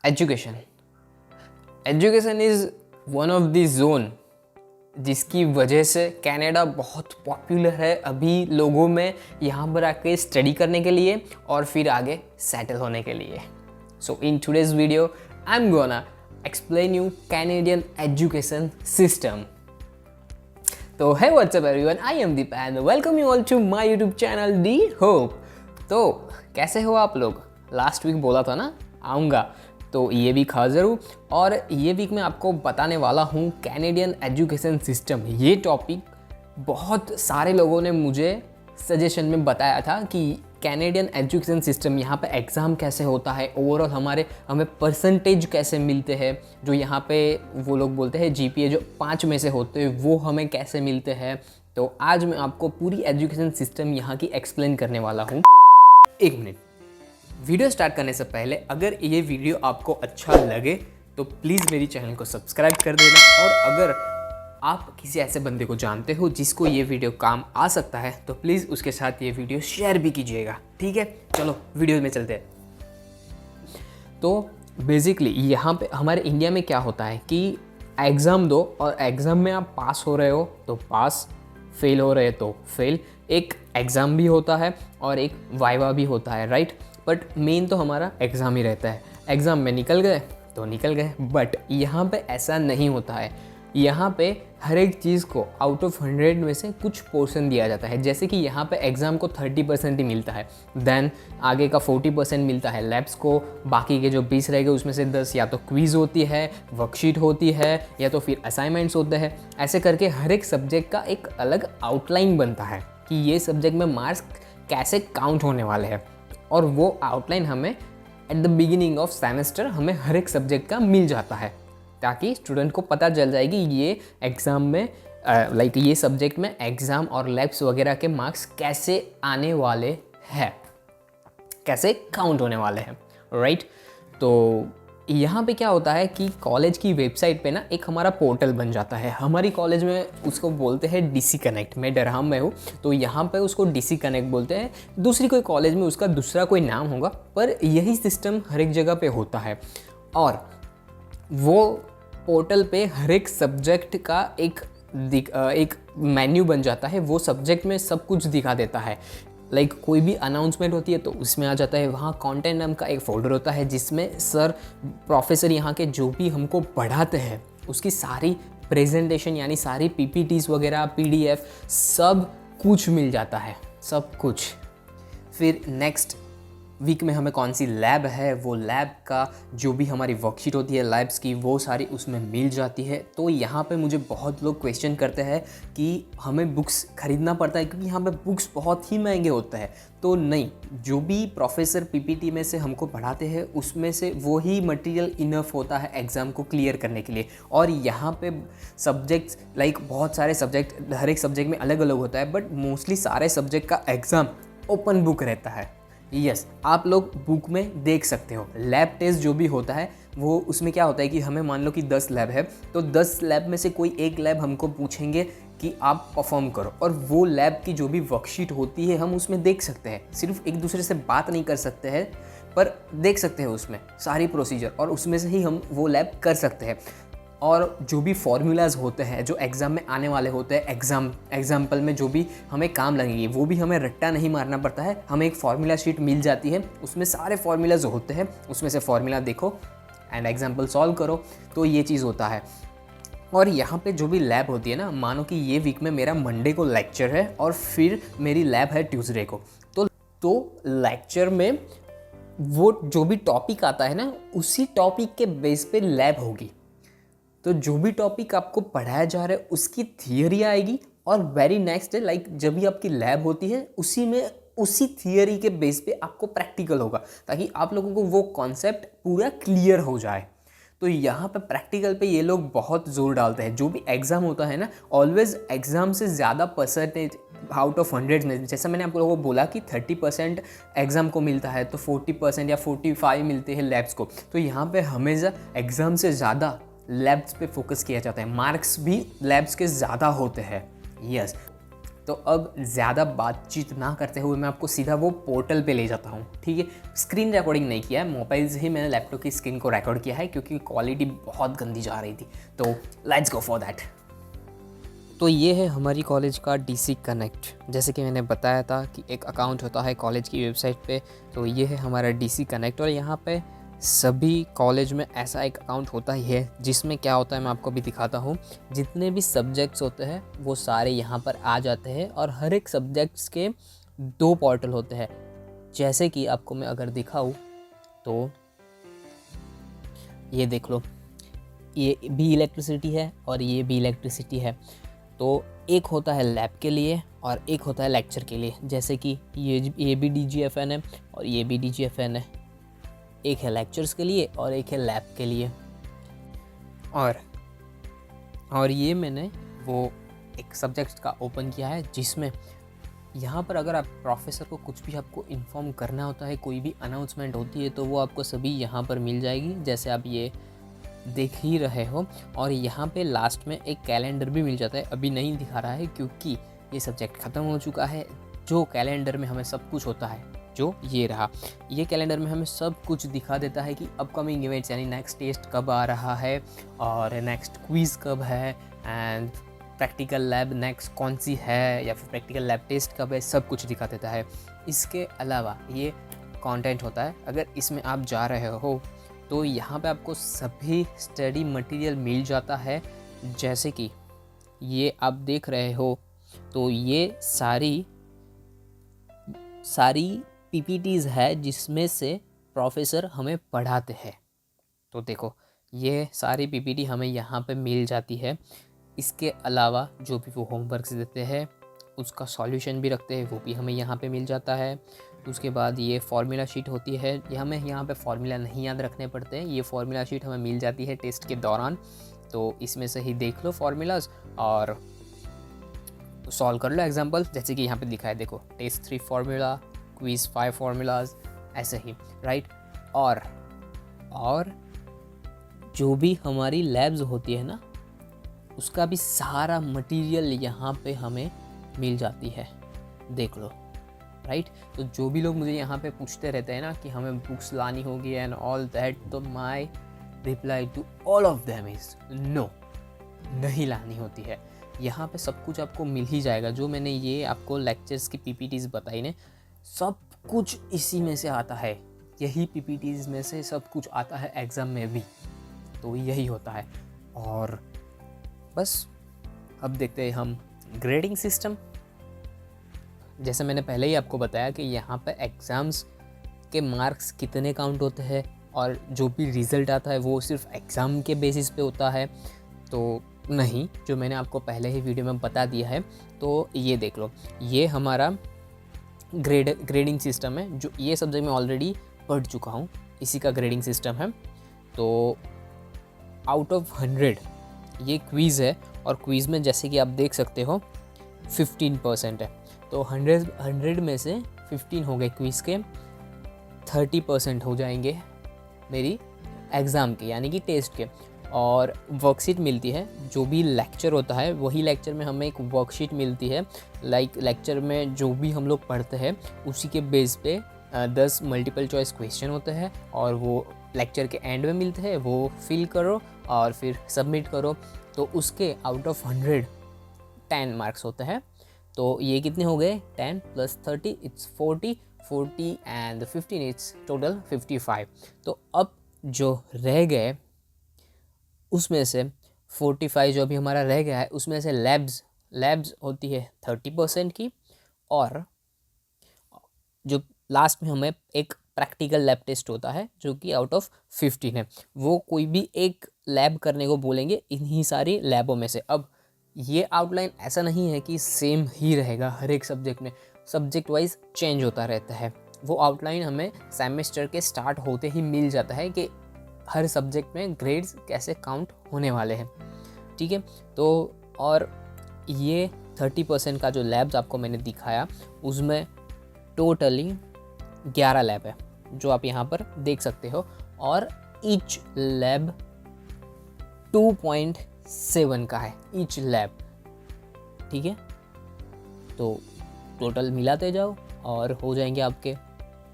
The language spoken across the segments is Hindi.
Education education is one of the zone जिसकी वजह से कनाडा बहुत पॉपुलर है अभी लोगों में यहाँ पर आके स्टडी करने के लिए और फिर आगे सेटल होने के लिए। So in today's video I am gonna explain you Canadian education system. तो है what's up everyone, I am Deep and welcome you all to my YouTube channel the hope. तो कैसे हो आप लोग? लास्ट वीक बोला था ना आऊँगा, तो ये वीक हाजिर हूँ और ये वीक मैं आपको बताने वाला हूँ कैनेडियन एजुकेशन सिस्टम। ये टॉपिक बहुत सारे लोगों ने मुझे सजेशन में बताया था कि कैनेडियन एजुकेशन सिस्टम यहाँ पे एग्ज़ाम कैसे होता है, ओवरऑल हमें परसेंटेज कैसे मिलते हैं, जो यहाँ पे वो लोग बोलते हैं जीपीए जो 5 में से होते हैं वो हमें कैसे मिलते हैं। तो आज मैं आपको पूरी एजुकेशन सिस्टम यहाँ की एक्सप्लेन करने वाला हूँ। एक मिनट, वीडियो स्टार्ट करने से पहले अगर ये वीडियो आपको अच्छा लगे तो प्लीज़ मेरी चैनल को सब्सक्राइब कर देना, और अगर आप किसी ऐसे बंदे को जानते हो जिसको ये वीडियो काम आ सकता है तो प्लीज़ उसके साथ ये वीडियो शेयर भी कीजिएगा, ठीक है? चलो वीडियो में चलते हैं। तो बेसिकली यहाँ पे हमारे इंडिया में क्या होता है कि एग्ज़ाम दो और एग्ज़ाम में आप पास हो रहे हो तो पास, फेल हो रहे हो तो फेल। एक एग्ज़ाम भी होता है और एक वाइवा भी होता है, राइट? बट मेन तो हमारा एग्ज़ाम ही रहता है। एग्ज़ाम में निकल गए तो निकल गए, बट यहाँ पे ऐसा नहीं होता है। यहाँ पे हर एक चीज़ को आउट ऑफ 100 में से कुछ पोर्शन दिया जाता है। जैसे कि यहाँ पे एग्ज़ाम को 30% ही मिलता है, देन आगे का 40% मिलता है लैब्स को, बाकी के जो 20 रह गए उसमें से 10 या तो क्विज़ होती है, वर्कशीट होती है, या तो फिर असाइनमेंट्स होते हैं। ऐसे करके हर एक सब्जेक्ट का एक अलग आउटलाइन बनता है कि ये सब्जेक्ट में मार्क्स कैसे काउंट होने वाले हैं, और वो आउटलाइन हमें at the beginning of semester हमें हर एक सब्जेक्ट का मिल जाता है, ताकि स्टूडेंट को पता चल जाएगी ये एग्ज़ाम में लाइक ये सब्जेक्ट में एग्ज़ाम और लैब्स वगैरह के मार्क्स कैसे आने वाले हैं, कैसे काउंट होने वाले हैं, राइट? तो यहाँ पे क्या होता है कि कॉलेज की वेबसाइट पे ना एक हमारा पोर्टल बन जाता है। हमारी कॉलेज में उसको बोलते हैं डीसी कनेक्ट। मैं डरहम में हूँ तो यहाँ पे उसको डीसी कनेक्ट बोलते हैं। दूसरी कोई कॉलेज में उसका दूसरा कोई नाम होगा, पर यही सिस्टम हर एक जगह पे होता है। और वो पोर्टल पे हर एक सब्जेक्ट का एक मेन्यू बन जाता है। वो सब्जेक्ट में सब कुछ दिखा देता है। लाइक कोई भी अनाउंसमेंट होती है तो उसमें आ जाता है। वहाँ कंटेंट नाम का एक फोल्डर होता है जिसमें सर प्रोफेसर यहाँ के जो भी हमको पढ़ाते हैं उसकी सारी प्रेजेंटेशन यानी सारी पीपीटीज वगैरह, पीडीएफ सब कुछ मिल जाता है, सब कुछ। फिर नेक्स्ट वीक में हमें कौन सी लैब है, वो लैब का जो भी हमारी वर्कशीट होती है लैब्स की, वो सारी उसमें मिल जाती है। तो यहाँ पे मुझे बहुत लोग क्वेश्चन करते हैं कि हमें बुक्स खरीदना पड़ता है क्योंकि यहाँ पे बुक्स बहुत ही महंगे होते हैं। तो नहीं, जो भी प्रोफेसर पीपीटी में से हमको पढ़ाते हैं उसमें से वो ही मटेरियल इनफ होता है एग्ज़ाम को क्लियर करने के लिए। और यहाँ पे सब्जेक्ट्स लाइक बहुत सारे सब्जेक्ट, हर एक सब्जेक्ट में अलग अलग होता है, बट मोस्टली सारे सब्जेक्ट का एग्ज़ाम ओपन बुक रहता है। यस, आप लोग बुक में देख सकते हो। लैब टेस्ट जो भी होता है वो उसमें क्या होता है कि हमें मान लो कि 10 लैब है तो 10 लैब में से कोई एक लैब हमको पूछेंगे कि आप परफॉर्म करो, और वो लैब की जो भी वर्कशीट होती है हम उसमें देख सकते हैं। सिर्फ एक दूसरे से बात नहीं कर सकते हैं पर देख सकते हैं उसमें सारी प्रोसीजर, और उसमें से ही हम वो लैब कर सकते हैं। और जो भी फॉर्मूलाज होते हैं जो एग्ज़ाम में आने वाले होते हैं, एग्जाम्पल में जो भी हमें काम लगेंगे वो भी हमें रट्टा नहीं मारना पड़ता है। हमें एक फार्मूला शीट मिल जाती है, उसमें सारे फार्मूलाज होते हैं, उसमें से फार्मूला देखो एंड एग्जाम्पल सॉल्व करो। तो ये चीज़ होता है। और यहाँ पे जो भी लैब होती है ना, मानो कि ये वीक में मेरा मंडे को लेक्चर है और फिर मेरी लैब है ट्यूसडे को, तो लेक्चर में वो जो भी टॉपिक आता है ना उसी टॉपिक के बेस पे लैब होगी। तो जो भी टॉपिक आपको पढ़ाया जा रहा है उसकी थियरी आएगी, और वेरी नेक्स्ट डे लाइक जब भी आपकी लैब होती है उसी थियरी के बेस पे आपको प्रैक्टिकल होगा, ताकि आप लोगों को वो कॉन्सेप्ट पूरा क्लियर हो जाए। तो यहाँ पे प्रैक्टिकल पे ये लोग बहुत जोर डालते हैं। जो भी एग्ज़ाम होता है ना, ऑलवेज एग्ज़ाम से ज़्यादा परसेंटेज आउट ऑफ 100 में, जैसा मैंने आप लोगों को बोला कि 30% एग्ज़ाम को मिलता है तो 40% या 45 मिलते हैं लैब्स को। तो यहाँ पे हमेशा एग्ज़ाम से ज़्यादा लैब्स पे फोकस किया जाता है, मार्क्स भी लैब्स के ज़्यादा होते हैं। यस, तो अब ज़्यादा बातचीत ना करते हुए मैं आपको सीधा वो पोर्टल पे ले जाता हूँ, ठीक है। स्क्रीन रिकॉर्डिंग नहीं किया है, मोबाइल से ही मैंने लैपटॉप की स्क्रीन को रिकॉर्ड किया है क्योंकि क्वालिटी बहुत गंदी जा रही थी। तो लेट्स गो फॉर दैट। तो ये है हमारी कॉलेज का DC कनेक्ट। जैसे कि मैंने बताया था कि एक अकाउंट होता है कॉलेज की वेबसाइट पे, तो ये है हमारा DC कनेक्ट। और यहाँ पे सभी कॉलेज में ऐसा एक अकाउंट होता ही है, जिसमें क्या होता है मैं आपको भी दिखाता हूँ। जितने भी सब्जेक्ट्स होते हैं वो सारे यहाँ पर आ जाते हैं और हर एक सब्जेक्ट्स के 2 पोर्टल होते हैं। जैसे कि आपको मैं अगर दिखाऊँ तो ये देख लो, ये भी इलेक्ट्रिसिटी है और ये भी इलेक्ट्रिसिटी है। तो एक होता है लैब के लिए और एक होता है लेक्चर के लिए। जैसे कि ये भी DGFN है और ये भी DGFN है। एक है लेक्चर्स के लिए और एक है लैब के लिए। और ये मैंने वो एक सब्जेक्ट का ओपन किया है, जिसमें यहाँ पर अगर आप प्रोफेसर को कुछ भी आपको इन्फॉर्म करना होता है, कोई भी अनाउंसमेंट होती है, तो वो आपको सभी यहाँ पर मिल जाएगी, जैसे आप ये देख ही रहे हो। और यहाँ पे लास्ट में एक कैलेंडर भी मिल जाता है। अभी नहीं दिखा रहा है क्योंकि ये सब्जेक्ट ख़त्म हो चुका है। जो कैलेंडर में हमें सब कुछ होता है, जो ये रहा, ये कैलेंडर में हमें सब कुछ दिखा देता है कि अपकमिंग इवेंट्स यानी नेक्स्ट टेस्ट कब आ रहा है और नेक्स्ट क्विज़ कब है एंड प्रैक्टिकल लैब नेक्स्ट कौन सी है या फिर प्रैक्टिकल लैब टेस्ट कब है, सब कुछ दिखा देता है। इसके अलावा ये कंटेंट होता है, अगर इसमें आप जा रहे हो तो यहाँ पे आपको सभी स्टडी मटेरियल मिल जाता है। जैसे कि ये आप देख रहे हो, तो ये सारी PPTs है जिसमें से प्रोफेसर हमें पढ़ाते हैं। तो देखो, ये सारी PPT हमें यहाँ पे मिल जाती है। इसके अलावा जो भी वो होमवर्क्स देते हैं उसका सॉल्यूशन भी रखते हैं, वो भी हमें यहाँ पे मिल जाता है। उसके बाद ये फार्मूला शीट होती है, ये हमें यहाँ पे फार्मूला नहीं याद रखने पड़ते हैं, ये फार्मूला शीट हमें मिल जाती है टेस्ट के दौरान। तो इसमें से ही देख लो फार्मूलाज और सॉल्व कर लो एग्जाम्पल। जैसे कि यहाँ पे दिखा है, देखो, टेस्ट 3 फार्मूला, क्विज 5 फार्मूलाज, ऐसे ही, राइट। और जो भी हमारी लैब्स होती है ना, उसका भी सारा मटेरियल यहाँ पे हमें मिल जाती है, देख लो, राइट। तो जो भी लोग मुझे यहाँ पे पूछते रहते हैं ना कि हमें बुक्स लानी होगी एंड ऑल दैट, तो my reply to all of them is no, नहीं लानी होती है। यहाँ पे सब कुछ आपको मिल ही जाएगा। जो मैंने ये आपको लेक्चर्स की PPTs बताई ने, सब कुछ इसी में से आता है। यही PPTs में से सब कुछ आता है एग्ज़ाम में भी, तो यही होता है। और बस अब देखते हैं हम ग्रेडिंग सिस्टम। जैसे मैंने पहले ही आपको बताया कि यहाँ पे एग्ज़ाम्स के मार्क्स कितने काउंट होते हैं और जो भी रिज़ल्ट आता है वो सिर्फ एग्ज़ाम के बेसिस पे होता है, तो नहीं, जो मैंने आपको पहले ही वीडियो में बता दिया है। तो ये देख लो, ये हमारा ग्रेडिंग सिस्टम है, जो ये सब्जेक्ट मैं ऑलरेडी पढ़ चुका हूँ, इसी का ग्रेडिंग सिस्टम है। तो आउट ऑफ 100 ये क्विज़ है, और क्विज़ में जैसे कि आप देख सकते हो 15% है। तो 100 में से 15 हो गए क्विज़ के, 30% हो जाएंगे मेरी एग्ज़ाम के यानी कि टेस्ट के। और वर्कशीट मिलती है, जो भी लेक्चर होता है वही लेक्चर में हमें एक वर्कशीट मिलती है। लाइक लेक्चर में जो भी हम लोग पढ़ते हैं उसी के बेस पे 10 मल्टीपल चॉइस क्वेश्चन होते हैं और वो लेक्चर के एंड में मिलते हैं, वो फिल करो और फिर सबमिट करो। तो उसके आउट ऑफ 100 10 मार्क्स होते हैं। तो ये कितने हो गए, 10 + 30 इट्स 40 एंड 15 इट्स टोटल 55। तो अब जो रह गए उसमें से 45 जो अभी हमारा रह गया है, उसमें से लैब्स होती है 30% की, और जो लास्ट में हमें एक प्रैक्टिकल लैब टेस्ट होता है जो कि आउट ऑफ 15 है। वो कोई भी एक लैब करने को बोलेंगे इन्हीं सारी लैबों में से। अब ये आउटलाइन ऐसा नहीं है कि सेम ही रहेगा हर एक सब्जेक्ट में, सब्जेक्ट वाइज चेंज होता रहता है। वो आउटलाइन हमें सेमेस्टर के स्टार्ट होते ही मिल जाता है कि हर सब्जेक्ट में ग्रेड्स कैसे काउंट होने वाले हैं, ठीक है। तो और ये 30% का जो लैब्स आपको मैंने दिखाया, उसमें टोटली 11 लैब है जो आप यहाँ पर देख सकते हो, और ईच लैब 2.7 का है ईच लैब, ठीक है। तो टोटल मिलाते जाओ और हो जाएंगे आपके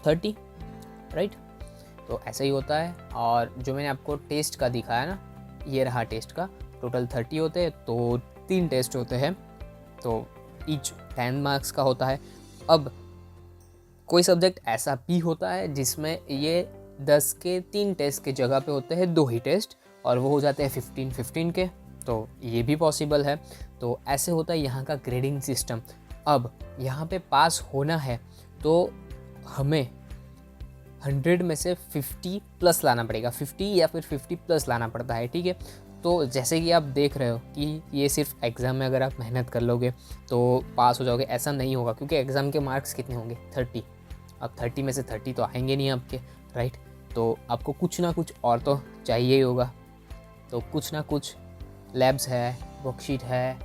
30, राइट। तो ऐसा ही होता है। और जो मैंने आपको टेस्ट का दिखाया ना, ये रहा टेस्ट का, टोटल 30 होते हैं, तो 3 टेस्ट होते हैं, तो ईच 10 मार्क्स का होता है। अब कोई सब्जेक्ट ऐसा भी होता है जिसमें ये 10 के 3 टेस्ट के जगह पे होते हैं 2 ही टेस्ट, और वो हो जाते हैं 15-15 के, तो ये भी पॉसिबल है। तो ऐसे होता है यहाँ का ग्रेडिंग सिस्टम। अब यहाँ पे पास होना है तो हमें 100 में से 50 प्लस लाना पड़ेगा, 50 या फिर 50 प्लस लाना पड़ता है, ठीक है। तो जैसे कि आप देख रहे हो कि ये सिर्फ एग्ज़ाम में अगर आप मेहनत कर लोगे तो पास हो जाओगे, ऐसा नहीं होगा, क्योंकि एग्ज़ाम के मार्क्स कितने होंगे 30। अब 30 में से 30 तो आएंगे नहीं आपके, राइट। तो आपको कुछ ना कुछ और तो चाहिए ही होगा, तो कुछ ना कुछ लैब्स है, वर्कशीट है,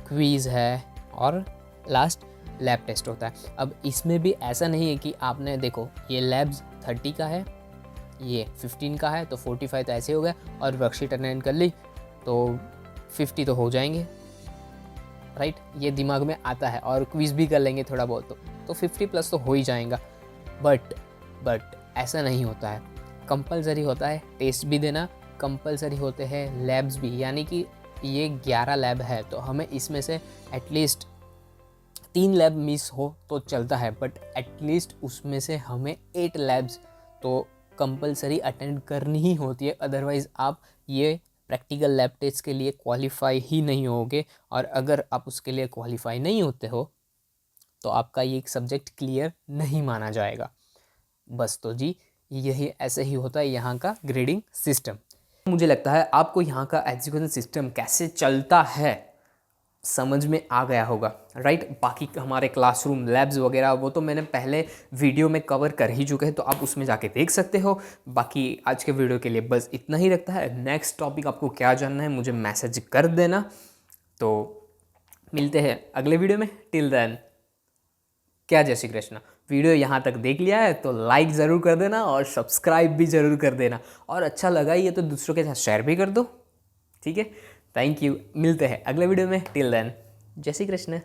क्विज़ है और लास्ट लैब टेस्ट होता है। अब इसमें भी ऐसा नहीं है कि आपने देखो ये लैब्स 30 का है, ये 15 का है, तो 45 तो ऐसे हो गए, और वर्कशीट अटेंड कर ली तो 50 तो हो जाएंगे, राइट। ये दिमाग में आता है, और क्विज़ भी कर लेंगे थोड़ा बहुत तो 50 प्लस तो हो ही जाएगा। बट ऐसा नहीं होता है, कंपलसरी होता है टेस्ट भी देना, कंपलसरी होते हैं लैब्स भी, यानी कि ये 11 लैब है तो हमें इसमें से एटलीस्ट 3 लैब मिस हो तो चलता है, बट एटलीस्ट उसमें से हमें 8 लैब्स तो कंपलसरी अटेंड करनी ही होती है, अदरवाइज़ आप ये प्रैक्टिकल लैब टेस्ट के लिए क्वालिफाई ही नहीं होगे। और अगर आप उसके लिए क्वालिफाई नहीं होते हो तो आपका ये एक सब्जेक्ट क्लियर नहीं माना जाएगा। बस तो जी यही ऐसे ही होता है यहाँ का ग्रेडिंग सिस्टम। मुझे लगता है आपको यहाँ का एजुकेशन सिस्टम कैसे चलता है समझ में आ गया होगा, राइट। बाकी हमारे क्लासरूम लैब्स वगैरह वो तो मैंने पहले वीडियो में कवर कर ही चुके हैं, तो आप उसमें जाके देख सकते हो। बाकी आज के वीडियो के लिए बस इतना ही रखता है। नेक्स्ट टॉपिक आपको क्या जानना है मुझे मैसेज कर देना, तो मिलते हैं अगले वीडियो में। टिल देन क्या जय श्री कृष्ण। वीडियो यहाँ तक देख लिया है तो लाइक ज़रूर कर देना और सब्सक्राइब भी ज़रूर कर देना, और अच्छा लगा ये तो दूसरों के साथ शेयर भी कर दो, ठीक है। थैंक यू, मिलते हैं अगले वीडियो में। टिल देन जय श्री कृष्ण।